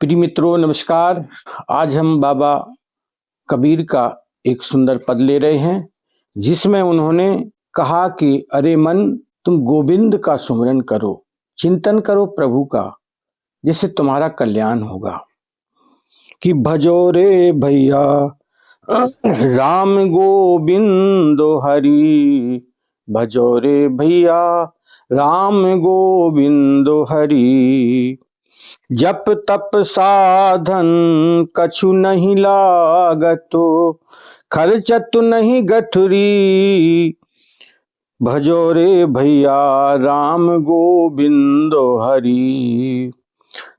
प्रिय मित्रों नमस्कार। आज हम बाबा कबीर का एक सुंदर पद ले रहे हैं जिसमें उन्होंने कहा कि अरे मन तुम गोविंद का सुमिरन करो, चिंतन करो प्रभु का, जिससे तुम्हारा कल्याण होगा। कि भजो रे भैया राम गोविंद हरि, भजो रे भैया राम गोविंद हरि। जप तप साधन कछु नहीं लागतो, खर्चत नहीं गठरी, भजो रे भैया राम गोविंद हरि।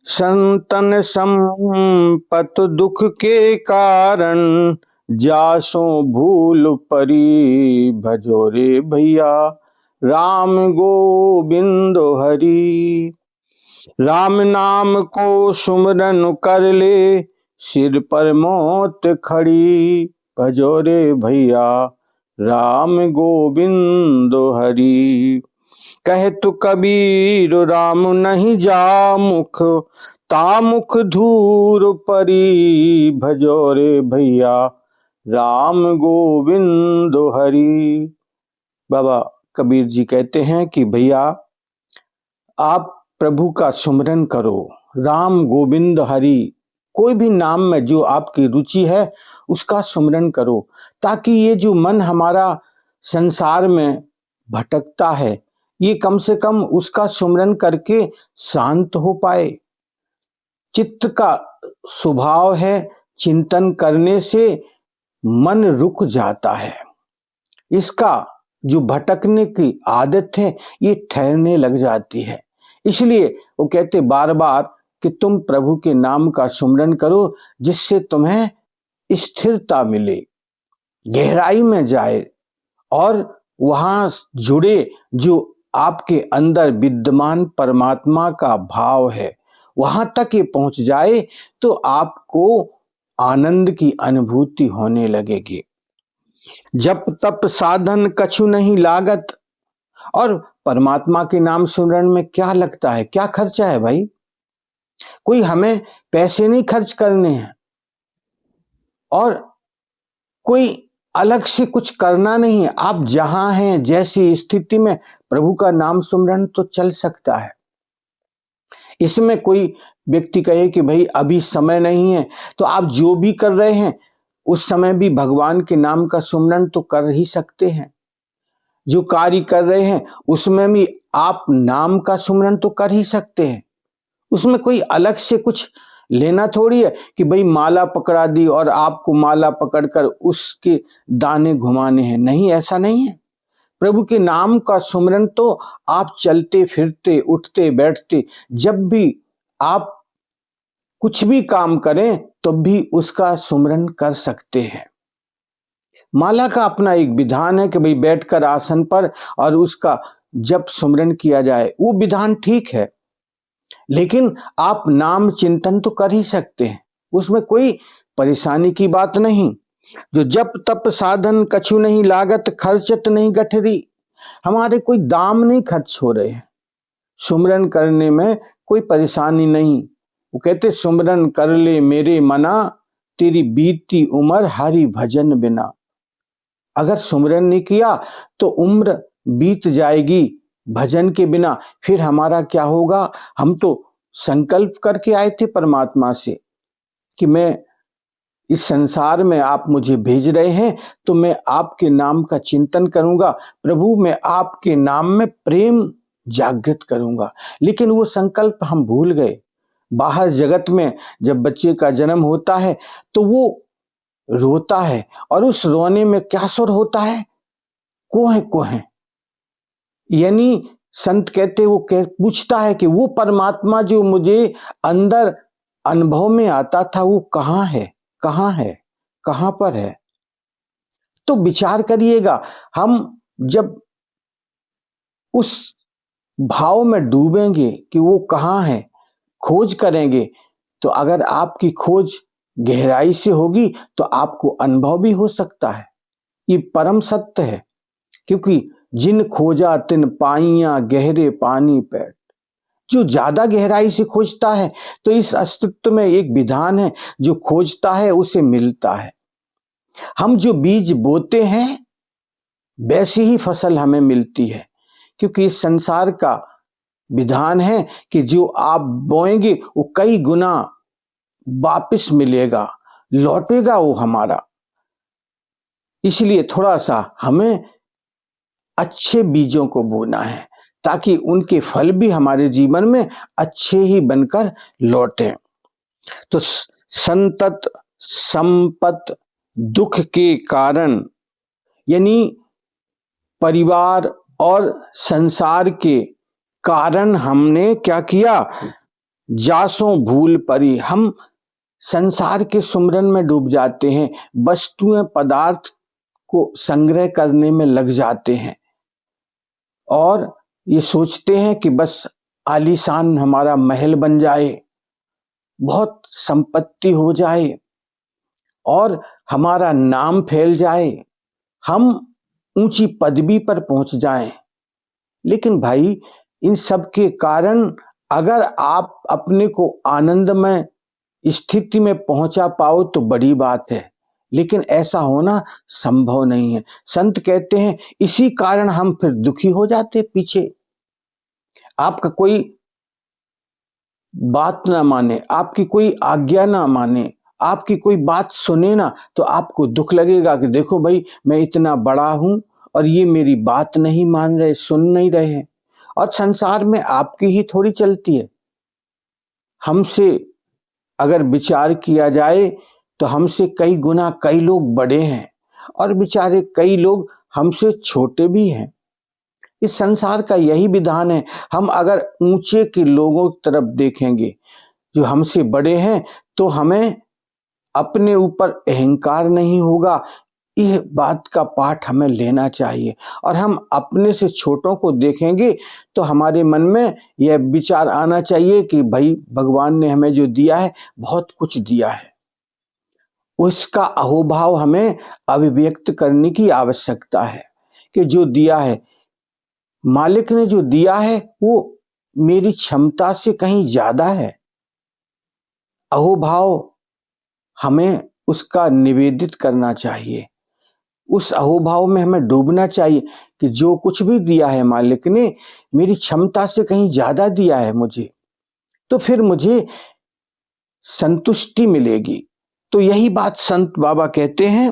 संतन संपत दुख के कारण जासो भूल परी, भजो रे भैया राम गोविंद हरि। राम नाम को सुमरन कर ले, सिर पर मौत खड़ी, भजो रे भैया राम गोविंद हरि। कहे तो कबीर राम नहीं जा मुख, तामुख धूर परी, भजो रे भैया राम गोविंद हरि। बाबा कबीर जी कहते हैं कि भैया आप प्रभु का सुमिरन करो, राम गोविंद हरि, कोई भी नाम में जो आपकी रुचि है उसका सुमिरन करो, ताकि ये जो मन हमारा संसार में भटकता है ये कम से कम उसका सुमिरन करके शांत हो पाए। चित्त का स्वभाव है चिंतन करने से मन रुक जाता है, इसका जो भटकने की आदत है ये ठहरने लग जाती है। इसलिए वो कहते बार बार कि तुम प्रभु के नाम का सुमिरन करो, जिससे तुम्हें स्थिरता मिले, गहराई में जाए और वहां जुड़े जो आपके अंदर विद्यमान परमात्मा का भाव है वहां तक ये पहुंच जाए तो आपको आनंद की अनुभूति होने लगेगी। जप तप साधन कछु नहीं लागत, और परमात्मा के नाम सुमिरन में क्या लगता है, क्या खर्चा है भाई? कोई हमें पैसे नहीं खर्च करने हैं और कोई अलग से कुछ करना नहीं है। आप जहां हैं जैसी स्थिति में प्रभु का नाम सुमिरन तो चल सकता है। इसमें कोई व्यक्ति कहे कि भाई अभी समय नहीं है, तो आप जो भी कर रहे हैं उस समय भी भगवान के नाम का सुमिरन तो कर ही सकते हैं। जो कार्य कर रहे हैं उसमें भी आप नाम का सुमिरन तो कर ही सकते हैं। उसमें कोई अलग से कुछ लेना थोड़ी है कि भाई माला पकड़ा दी और आपको माला पकड़कर उसके दाने घुमाने हैं। नहीं, ऐसा नहीं है। प्रभु के नाम का सुमिरन तो आप चलते फिरते उठते बैठते जब भी आप कुछ भी काम करें तो भी उसका सुमिरन कर सकते हैं। माला का अपना एक विधान है कि भाई बैठकर आसन पर और उसका जब सुमिरन किया जाए, वो विधान ठीक है, लेकिन आप नाम चिंतन तो कर ही सकते हैं, उसमें कोई परेशानी की बात नहीं। जो जप तप साधन कछु नहीं लागत, खर्चत नहीं गठरी, हमारे कोई दाम नहीं खर्च हो रहे हैं, सुमिरन करने में कोई परेशानी नहीं। वो कहते सुमिरन कर ले मेरे मना, तेरी बीती उम्र हरि भजन बिना। अगर सुमिरन नहीं किया तो उम्र बीत जाएगी भजन के बिना, फिर हमारा क्या होगा? हम तो संकल्प करके आए थे परमात्मा से कि मैं इस संसार में आप मुझे भेज रहे हैं तो मैं आपके नाम का चिंतन करूंगा, प्रभु मैं आपके नाम में प्रेम जागृत करूंगा। लेकिन वो संकल्प हम भूल गए। बाहर जगत में जब बच्चे का जन्म होता है तो वो रोता है और उस रोने में क्या सुर होता है? कोह कोह। यानी संत कहते वो पूछता है कि वो परमात्मा जो मुझे अंदर अनुभव में आता था वो कहाँ है, कहाँ है, कहाँ पर है? तो विचार करिएगा, हम जब उस भाव में डूबेंगे कि वो कहाँ है, खोज करेंगे, तो अगर आपकी खोज गहराई से होगी तो आपको अनुभव भी हो सकता है। ये परम सत्य है, क्योंकि जिन खोजा तिन पाइया गहरे पानी पैठ, जो ज्यादा गहराई से खोजता है तो इस अस्तित्व में एक विधान है, जो खोजता है उसे मिलता है। हम जो बीज बोते हैं वैसी ही फसल हमें मिलती है, क्योंकि इस संसार का विधान है कि जो आप बोएंगे वो कई गुना वापस मिलेगा, लौटेगा वो हमारा। इसलिए थोड़ा सा हमें अच्छे बीजों को बोना है ताकि उनके फल भी हमारे जीवन में अच्छे ही बनकर लौटे। तो संतत संपत दुख के कारण, यानी परिवार और संसार के कारण हमने क्या किया, जासों भूल परी। हम संसार के सुमरन में डूब जाते हैं, वस्तुएं पदार्थ को संग्रह करने में लग जाते हैं और ये सोचते हैं कि बस आलीशान हमारा महल बन जाए, बहुत संपत्ति हो जाए और हमारा नाम फैल जाए, हम ऊंची पदवी पर पहुंच जाएं। लेकिन भाई इन सब के कारण अगर आप अपने को आनंदमय स्थिति में पहुंचा पाओ तो बड़ी बात है, लेकिन ऐसा होना संभव नहीं है। संत कहते हैं इसी कारण हम फिर दुखी हो जाते पीछे। आपका कोई बात ना माने, आपकी कोई आज्ञा ना माने, आपकी कोई बात सुने ना, तो आपको दुख लगेगा कि देखो भाई मैं इतना बड़ा हूं और ये मेरी बात नहीं मान रहे, सुन नहीं रहे हैं। और संसार में आपकी ही थोड़ी चलती है। हमसे अगर विचार किया जाए तो हमसे कई गुना कई लोग बड़े हैं और बेचारे कई लोग हमसे छोटे भी हैं। इस संसार का यही विधान है। हम अगर ऊंचे के लोगों की तरफ देखेंगे जो हमसे बड़े हैं तो हमें अपने ऊपर अहंकार नहीं होगा। यह बात का पाठ हमें लेना चाहिए। और हम अपने से छोटों को देखेंगे तो हमारे मन में यह विचार आना चाहिए कि भाई भगवान ने हमें जो दिया है बहुत कुछ दिया है, उसका अहोभाव हमें अभिव्यक्त करने की आवश्यकता है कि जो दिया है, मालिक ने जो दिया है वो मेरी क्षमता से कहीं ज्यादा है। अहोभाव हमें उसका निवेदित करना चाहिए, उस अहोभाव में हमें डूबना चाहिए कि जो कुछ भी दिया है मालिक ने मेरी क्षमता से कहीं ज्यादा दिया है मुझे, तो फिर मुझे संतुष्टि मिलेगी। तो यही बात संत बाबा कहते हैं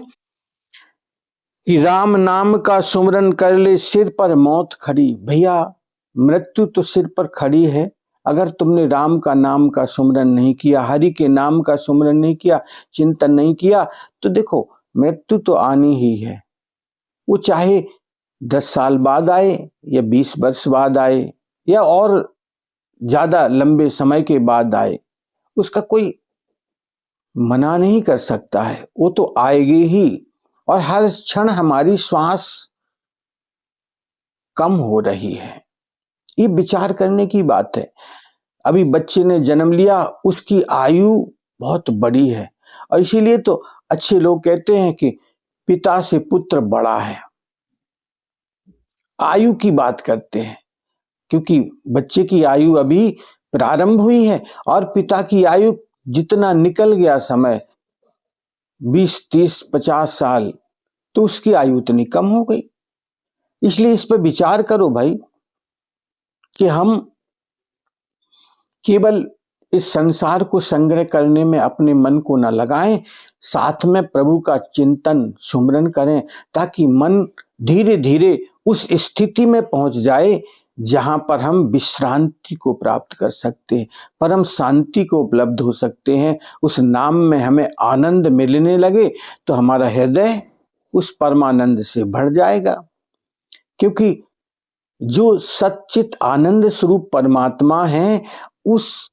कि राम नाम का सुमरन कर ले सिर पर मौत खड़ी। भैया मृत्यु तो सिर पर खड़ी है, अगर तुमने राम का नाम का सुमरन नहीं किया, हरि के नाम का सुमरन नहीं किया, चिंतन नहीं किया, तो देखो मृत्यु तो आनी ही है। वो चाहे 10 साल बाद आए या 20 वर्ष बाद आए या और ज्यादा लंबे समय के बाद आए, उसका कोई मना नहीं कर सकता है, वो तो आएगी ही। और हर क्षण हमारी श्वास कम हो रही है, ये विचार करने की बात है। अभी बच्चे ने जन्म लिया, उसकी आयु बहुत बड़ी है और इसीलिए तो अच्छे लोग कहते हैं कि पिता से पुत्र बड़ा है। आयु की बात करते हैं क्योंकि बच्चे की आयु अभी प्रारंभ हुई है और पिता की आयु जितना निकल गया समय 20, 30, 50 साल, तो उसकी आयु उतनी कम हो गई। इसलिए इस पर विचार करो भाई कि हम केवल इस संसार को संग्रह करने में अपने मन को न लगाएं, साथ में प्रभु का चिंतन सुमरन करें ताकि मन धीरे धीरे उस स्थिति में पहुंच जाए जहां पर हम विश्रांति को प्राप्त कर सकते हैं, परम शांति को उपलब्ध हो सकते हैं। उस नाम में हमें आनंद मिलने लगे तो हमारा हृदय उस परमानंद से भर जाएगा, क्योंकि जो सच्चित आनंद स्वरूप परमात्मा है उस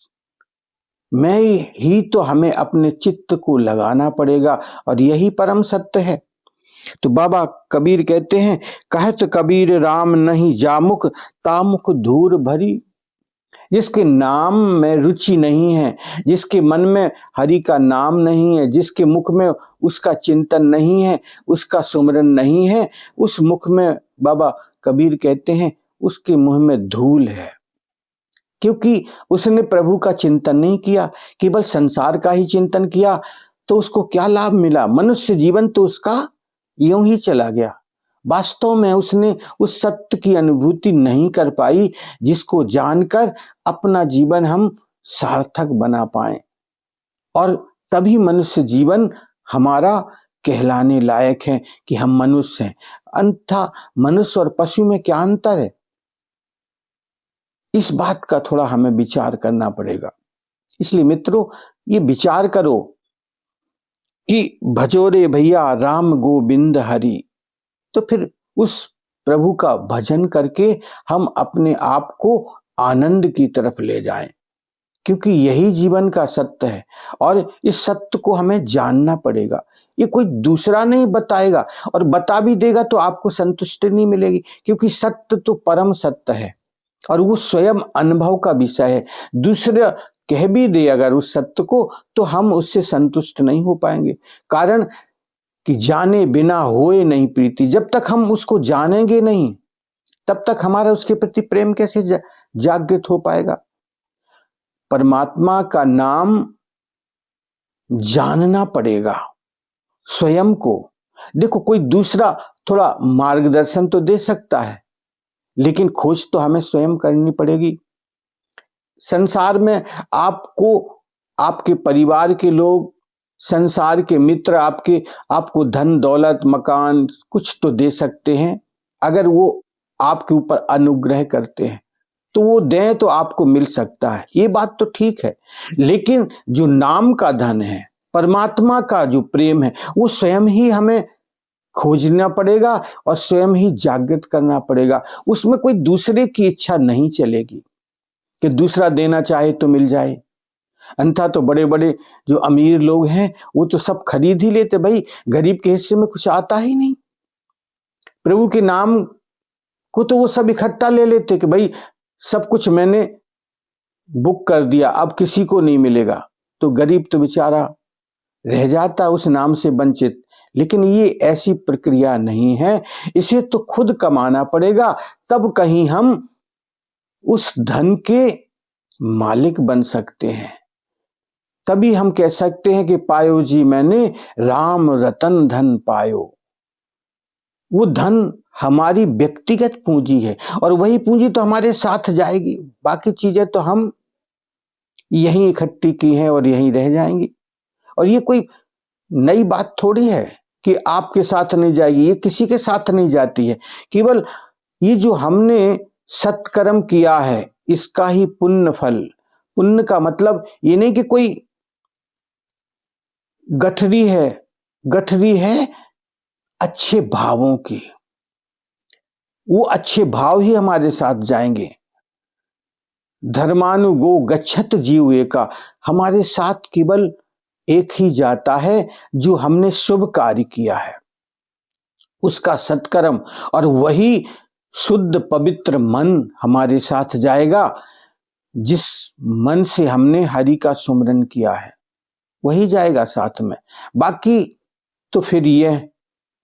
में ही तो हमें अपने चित्त को लगाना पड़ेगा और यही परम सत्य है। तो बाबा कबीर कहते हैं, कहत कबीर राम नहीं जामुख तामुख धूर भरी। जिसके नाम में रुचि नहीं है, जिसके मन में हरि का नाम नहीं है, जिसके मुख में उसका चिंतन नहीं है, उसका सुमरन नहीं है, उस मुख में बाबा कबीर कहते हैं उसके मुंह में धूल है। क्योंकि उसने प्रभु का चिंतन नहीं किया, केवल संसार का ही चिंतन किया, तो उसको क्या लाभ मिला? मनुष्य जीवन तो उसका यूं ही चला गया। वास्तव में उसने उस सत्य की अनुभूति नहीं कर पाई जिसको जानकर अपना जीवन हम सार्थक बना पाए, और तभी मनुष्य जीवन हमारा कहलाने लायक है कि हम मनुष्य हैं। अन्यथा मनुष्य और पशु में क्या अंतर है? इस बात का थोड़ा हमें विचार करना पड़ेगा। इसलिए मित्रों, ये विचार करो कि भजो रे भैया राम गोविंद हरि, तो फिर उस प्रभु का भजन करके हम अपने आप को आनंद की तरफ ले जाएं, क्योंकि यही जीवन का सत्य है और इस सत्य को हमें जानना पड़ेगा। ये कोई दूसरा नहीं बताएगा, और बता भी देगा तो आपको संतुष्टि नहीं मिलेगी, क्योंकि सत्य तो परम सत्य है और वो स्वयं अनुभव का विषय है। दूसरे कह भी दे अगर उस सत्य को, तो हम उससे संतुष्ट नहीं हो पाएंगे। कारण कि जाने बिना होए नहीं प्रीति। जब तक हम उसको जानेंगे नहीं, तब तक हमारा उसके प्रति प्रेम कैसे जागृत हो पाएगा? परमात्मा का नाम जानना पड़ेगा स्वयं को। देखो, कोई दूसरा थोड़ा मार्गदर्शन तो दे सकता है, लेकिन खोज तो हमें स्वयं करनी पड़ेगी। संसार में आपको आपके परिवार के लोग, संसार के मित्र आपको धन दौलत मकान कुछ तो दे सकते हैं। अगर वो आपके ऊपर अनुग्रह करते हैं तो वो दें तो आपको मिल सकता है, ये बात तो ठीक है। लेकिन जो नाम का धन है, परमात्मा का जो प्रेम है, वो स्वयं ही हमें खोजना पड़ेगा और स्वयं ही जागृत करना पड़ेगा। उसमें कोई दूसरे की इच्छा नहीं चलेगी कि दूसरा देना चाहे तो मिल जाए। अन्यथा तो बड़े बड़े जो अमीर लोग हैं वो तो सब खरीद ही लेते, भाई गरीब के हिस्से में कुछ आता ही नहीं। प्रभु के नाम को तो वो सब इकट्ठा ले लेते कि भाई सब कुछ मैंने बुक कर दिया, अब किसी को नहीं मिलेगा, तो गरीब तो बेचारा रह जाता उस नाम से वंचित। लेकिन ये ऐसी प्रक्रिया नहीं है, इसे तो खुद कमाना पड़ेगा, तब कहीं हम उस धन के मालिक बन सकते हैं। तभी हम कह सकते हैं कि पायो जी मैंने राम रतन धन पायो। वो धन हमारी व्यक्तिगत पूंजी है और वही पूंजी तो हमारे साथ जाएगी, बाकी चीजें तो हम यहीं इकट्ठी की हैं और यहीं रह जाएंगी। और ये कोई नई बात थोड़ी है कि आपके साथ नहीं जाएगी, ये किसी के साथ नहीं जाती है। केवल ये जो हमने सत्कर्म किया है इसका ही पुण्य फल। पुण्य का मतलब ये नहीं कि कोई गठरी है अच्छे भावों की, वो अच्छे भाव ही हमारे साथ जाएंगे। धर्मानुगो गच्छत जीव एका, हमारे साथ केवल एक ही जाता है जो हमने शुभ कार्य किया है, उसका सत्कर्म, और वही शुद्ध पवित्र मन हमारे साथ जाएगा। जिस मन से हमने हरि का सुमरन किया है वही जाएगा साथ में। बाकी तो फिर यह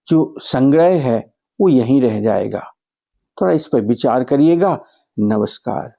जो संग्रह है वो यहीं रह जाएगा। थोड़ा इस पर विचार करिएगा। नमस्कार।